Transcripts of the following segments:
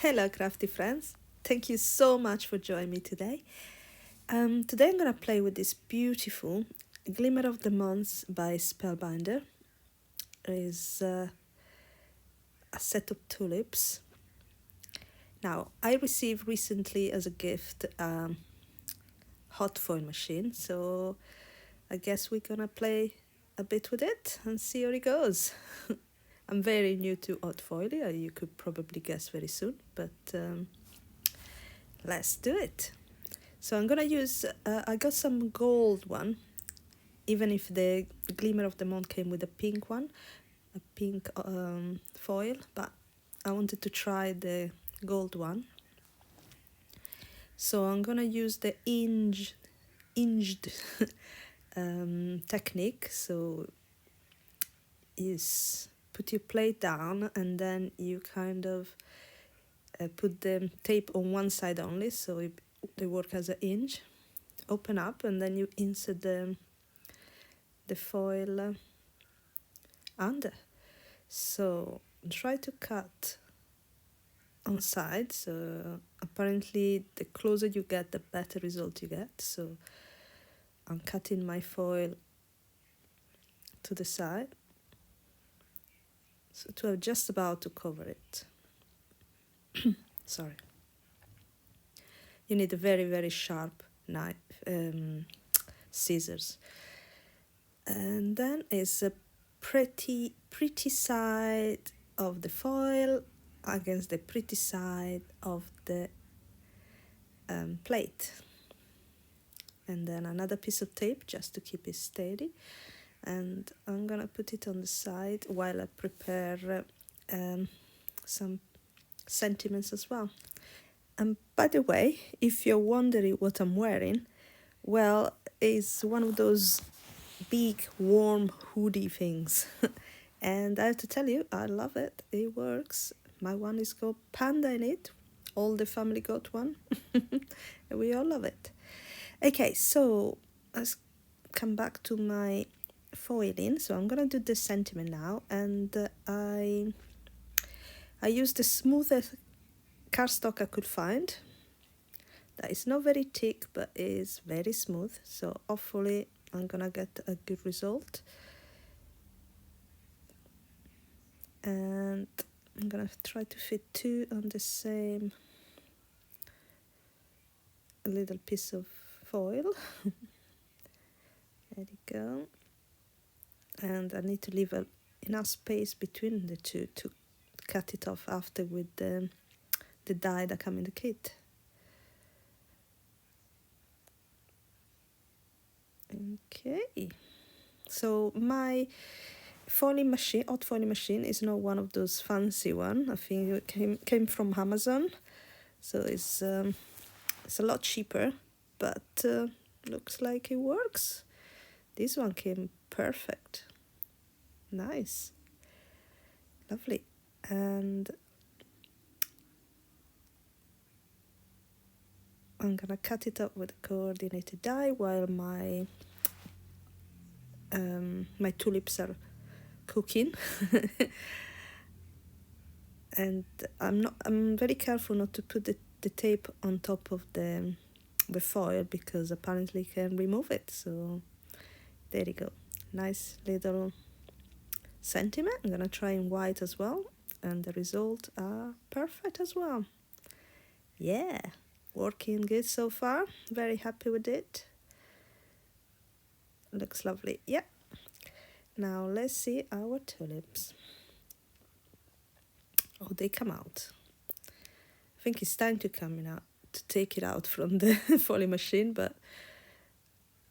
Hello, crafty friends. Thank you so much for joining me today. Today I'm going to play with this beautiful Glimmer of the Months by Spellbinder. It is a set of tulips. Now, I received recently as a gift a hot foil machine, so I guess we're going to play a bit with it and see how it goes. I'm very new to hot foil, you could probably guess very soon, but let's do it. So I'm gonna use, I got some gold one, even if the Glimmer of the Month came with a pink one, a pink foil, but I wanted to try the gold one. So I'm gonna use the hinged technique. So is put your plate down and then you kind of put the tape on one side only, so they work as a hinge. Open up and then you insert the foil under. So try to cut on side. So apparently the closer you get, the better result you get. So I'm cutting my foil to the side, so to have just about to cover it. Sorry. You need a very, very sharp knife, scissors. And then is a pretty side of the foil against the pretty side of the plate. And then another piece of tape just to keep it steady. And I'm gonna put it on the side while I prepare some sentiments as well. And by the way, if you're wondering what I'm wearing, well, it's one of those big warm hoodie things. And I have to tell you, I love it. It works. My one is got panda in it. All the family got one. And we all love it. Okay, so let's come back to my foiling. So I'm gonna do the sentiment now, and I used the smoothest cardstock I could find. That is not very thick, but is very smooth. So hopefully I'm gonna get a good result. And I'm gonna try to fit two on the same little piece of foil. There you go. And I need to leave enough space between the two to cut it off after with the die that come in the kit. Okay, so my hot foiling machine is not one of those fancy one. I think it came from Amazon, so it's a lot cheaper, but looks like it works. This one came perfect. Nice, lovely. And I'm gonna cut it up with a coordinated die while my my tulips are cooking. And I'm very careful not to put the tape on top of the foil, because apparently you can remove it. So there you go. Nice little sentiment. I'm gonna try in white as well, and the results are perfect as well. Yeah, working good so far. Very happy with it. Looks lovely. Yeah. Now let's see our tulips. Oh, they come out. I think it's time to take it out from the foiling machine, but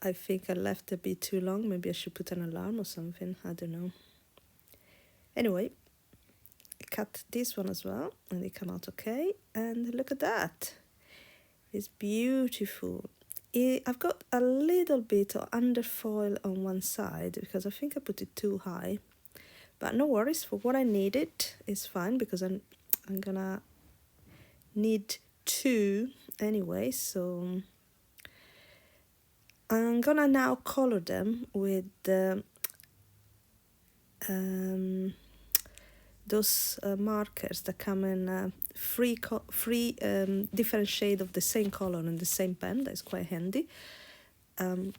I think I left a bit too long. Maybe I should put an alarm or something. I don't know. Anyway, I cut this one as well, and they come out okay. And look at that. It's beautiful. I've got a little bit of under foil on one side because I think I put it too high. But no worries, for what I needed is fine, because I'm gonna need two anyway. So I'm gonna now color them with the those markers that come in three different shade of the same color in the same pen. That's quite handy. I'm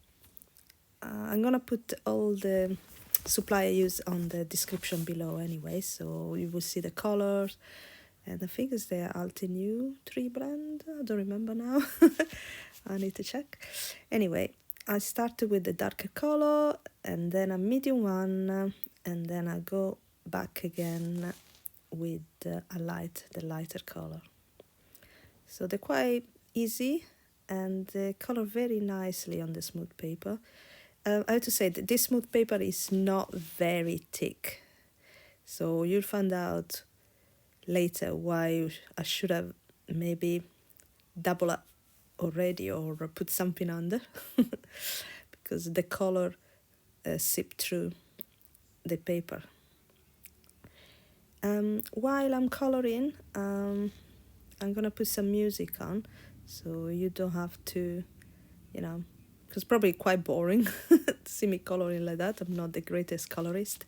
gonna put all the supply I use on the description below anyway, so you will see the colors. And I think it's the Alpine Triblend. I don't remember now. I need to check. Anyway, I started with the darker color and then a medium one, and then I go back again with the lighter color. So they're quite easy and they color very nicely on the smooth paper. I have to say that this smooth paper is not very thick, so you'll find out later why I should have maybe double up already or put something under because the color seeped through the paper. While I'm coloring, I'm gonna put some music on, so you don't have to, because probably quite boring to see me coloring like that. I'm not the greatest colorist.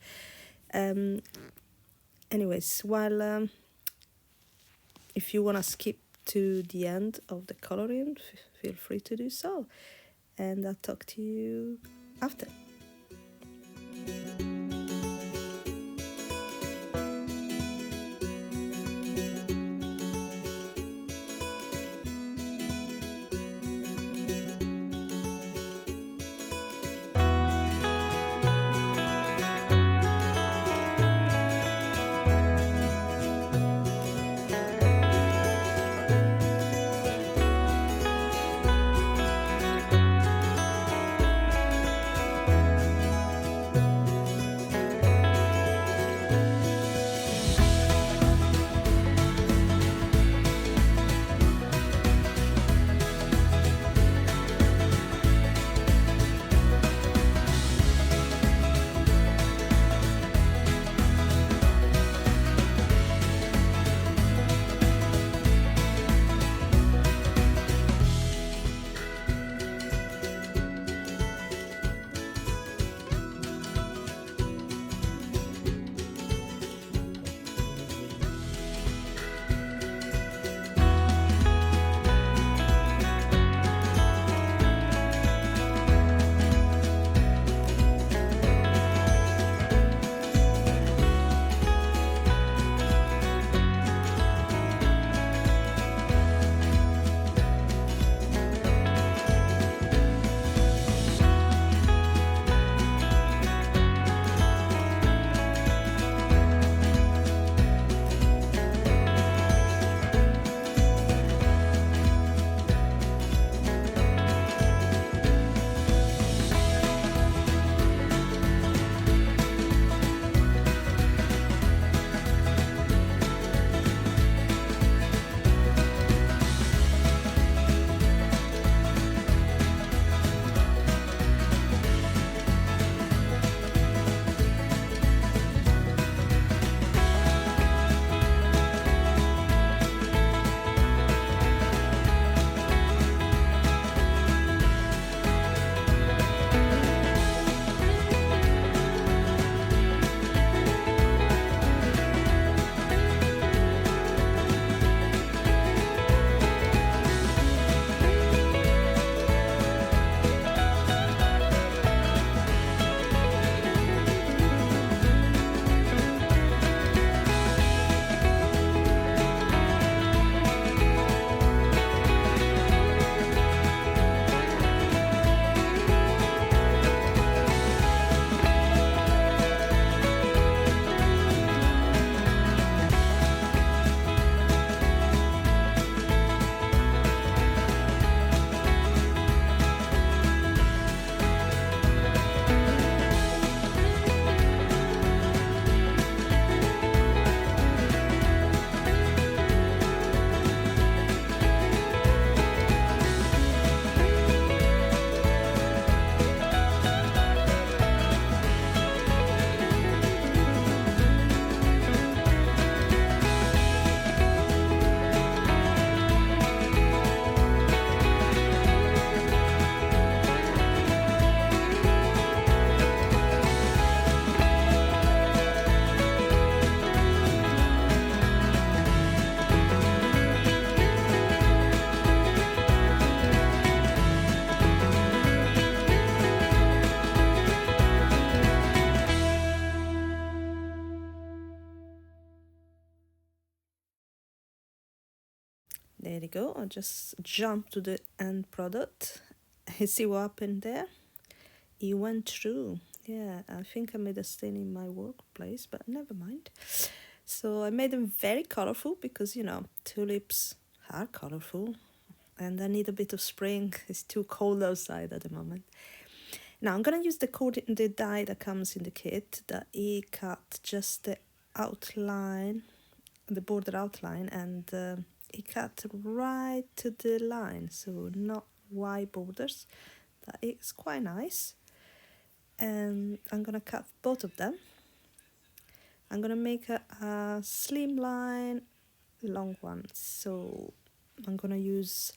Anyways, while if you want to skip to the end of the coloring, feel free to do so. And I'll talk to you after. There you go. I'll just jump to the end product. See what happened there? It went through. Yeah, I think I made a stain in my workplace, but never mind. So I made them very colorful because, you know, tulips are colorful. And I need a bit of spring. It's too cold outside at the moment. Now I'm going to use the die that comes in the kit, that he cut just the outline, the border outline, and he cut right to the line, so not wide borders. That is quite nice. And I'm going to cut both of them. I'm going to make a slim line, long one. So I'm going to use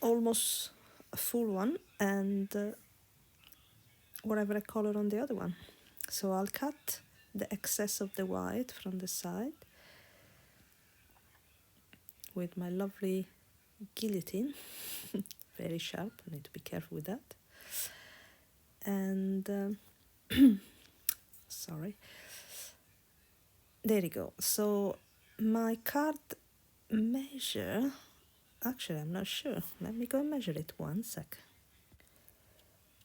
almost a full one and whatever I color on the other one. So I'll cut the excess of the white from the side with my lovely guillotine. Very sharp, I need to be careful with that. And sorry. There you go. So my card measure, actually I'm not sure. Let me go and measure it 1 sec.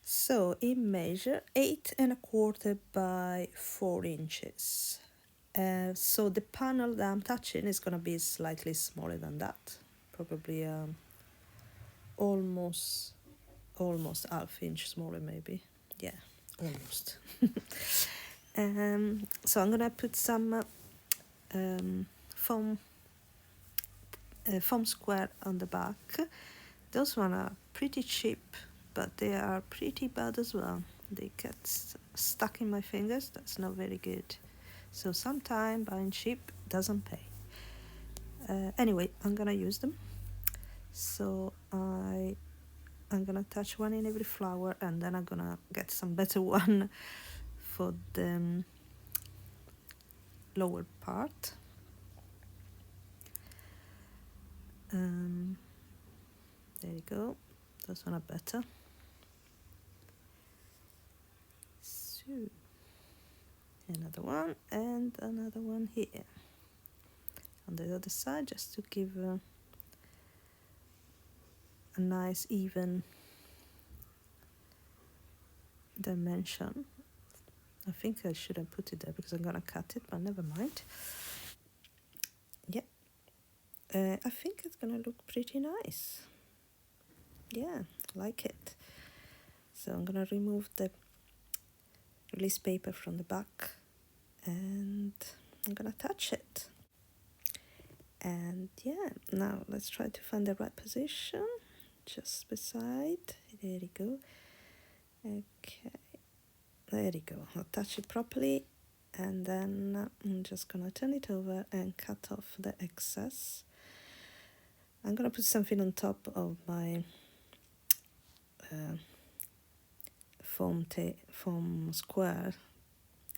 So it measures 8¼ by 4 inches. So the panel that I'm touching is gonna be slightly smaller than that, probably almost ½ inch smaller, maybe. Yeah, almost. So I'm gonna put some foam square on the back. Those ones are pretty cheap, but they are pretty bad as well. They get stuck in my fingers. That's not very good. So sometimes buying cheap doesn't pay. Anyway, I'm gonna use them. So I'm gonna touch one in every flower, and then I'm gonna get some better one for the lower part. There you go. Those one are better. So another one and another one here on the other side, just to give a nice even dimension. I think I shouldn't put it there because I'm gonna cut it, but never mind. Yeah, I think it's gonna look pretty nice. Yeah, like it. So I'm gonna remove the release paper from the back and I'm gonna touch it. And yeah, now let's try to find the right position, just beside. There you go. Okay, there you go. I'll touch it properly, and then I'm just gonna turn it over and cut off the excess. I'm gonna put something on top of my foam square.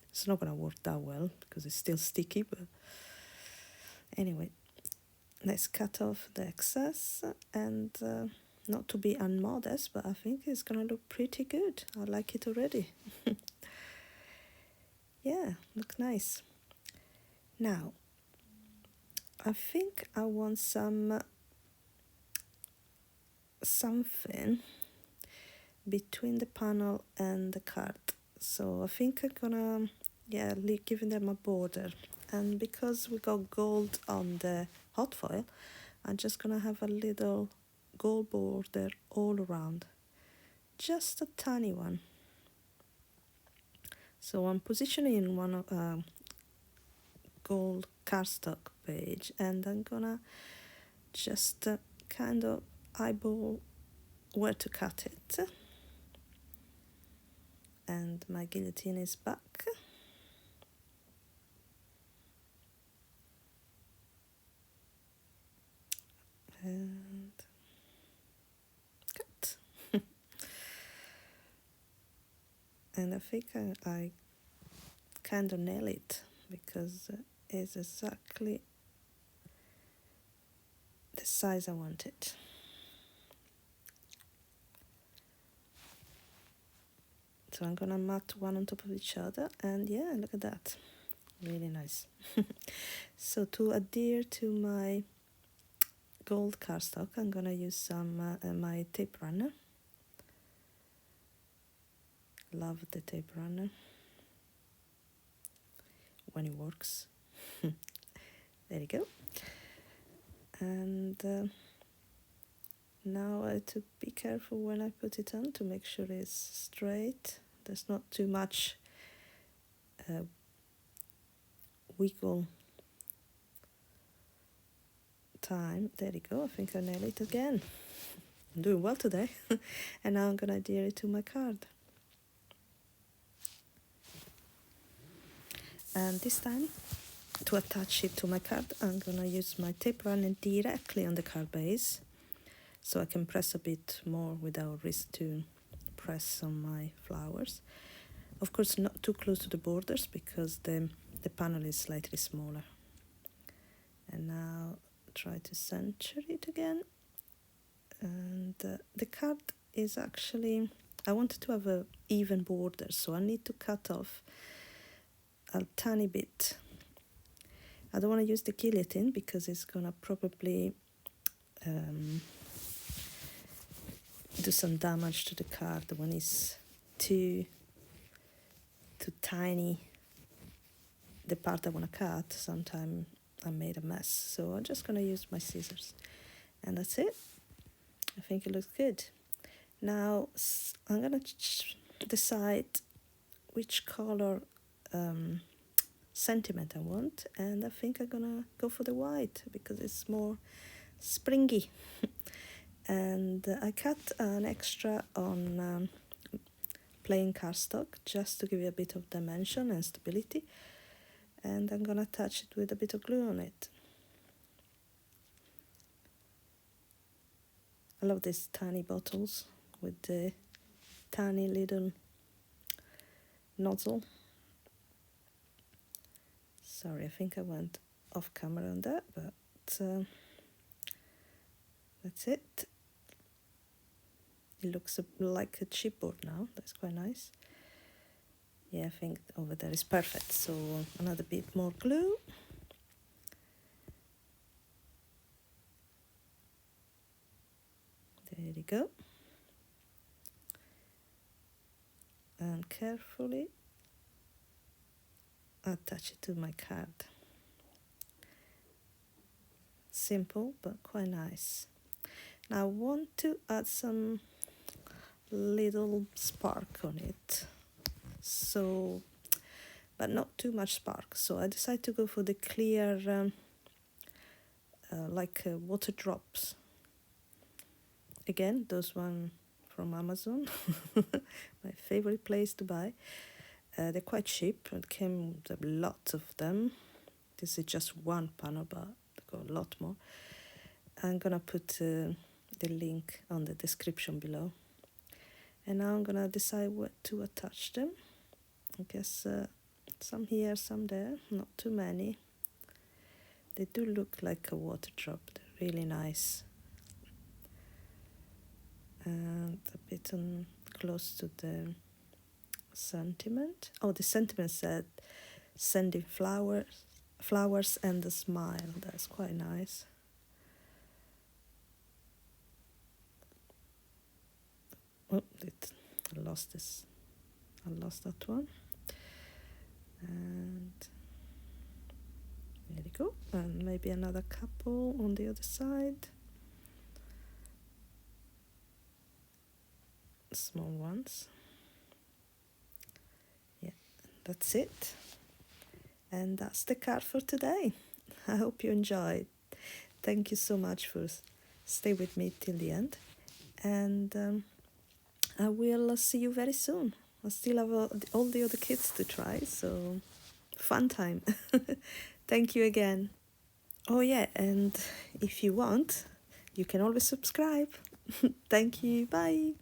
It's not gonna work that well because it's still sticky, but anyway, let's cut off the excess. And not to be unmodest, but I think it's gonna look pretty good. I like it already. Yeah, look nice. Now I think I want something between the panel and the card. So I think I'm gonna giving them a border, and because we got gold on the hot foil, I'm just gonna have a little gold border all around, just a tiny one. So I'm positioning one of gold cardstock page, and I'm gonna just kind of eyeball where to cut it. And my guillotine is back. And cut. And I think I kind of nail it, because it's exactly the size I want it. So I'm gonna mat one on top of each other, and yeah, look at that, really nice. So to adhere to my gold cardstock, I'm gonna use some my tape runner. Love the tape runner when it works. There you go. And now I have to be careful when I put it on to make sure it's straight. There's not too much wiggle time. There you go. I think I nailed it again. I'm doing well today. And now I'm gonna adhere it to my card. And this time, to attach it to my card, I'm gonna use my tape runner directly on the card base, so I can press a bit more without risk to press on my flowers. Of course, not too close to the borders because the panel is slightly smaller. And now try to center it again. And the card is actually, I wanted to have an even border, so I need to cut off a tiny bit. I don't want to use the guillotine because it's gonna probably do some damage to the card when it's too tiny. The part I want to cut, sometimes I made a mess, so I'm just gonna use my scissors, and that's it. I think it looks good. Now I'm gonna decide which color sentiment I want, and I think I'm gonna go for the white because it's more springy. And I cut an extra on plain cardstock just to give it a bit of dimension and stability, and I'm gonna attach it with a bit of glue on it. I love these tiny bottles with the tiny little nozzle. Sorry, I think I went off camera on that, but that's it. It looks like a chipboard now. That's quite nice. Yeah, I think over there is perfect. So another bit more glue. There you go. And carefully attach it to my card. Simple but quite nice. Now I want to add some little spark on it, so but not too much spark, so I decided to go for the clear like water drops. Again, those one from Amazon. My favorite place to buy. They're quite cheap. It came with lots of them. This is just one panel, but I've got a lot more. I'm gonna put the link on the description below. And now I'm gonna decide what to attach them. I guess some here, some there, not too many. They do look like a water drop. They're really nice. And a bit close to the sentiment. Oh, the sentiment said sending flowers and a smile. That's quite nice. Oh, I lost this. I lost that one. And there you go. And maybe another couple on the other side. Small ones. Yeah, that's it. And that's the card for today. I hope you enjoyed. Thank you so much for stay with me till the end. And I will see you very soon. I still have all the other kits to try, so fun time. Thank you again. Oh yeah, and if you want, you can always subscribe. Thank you. Bye.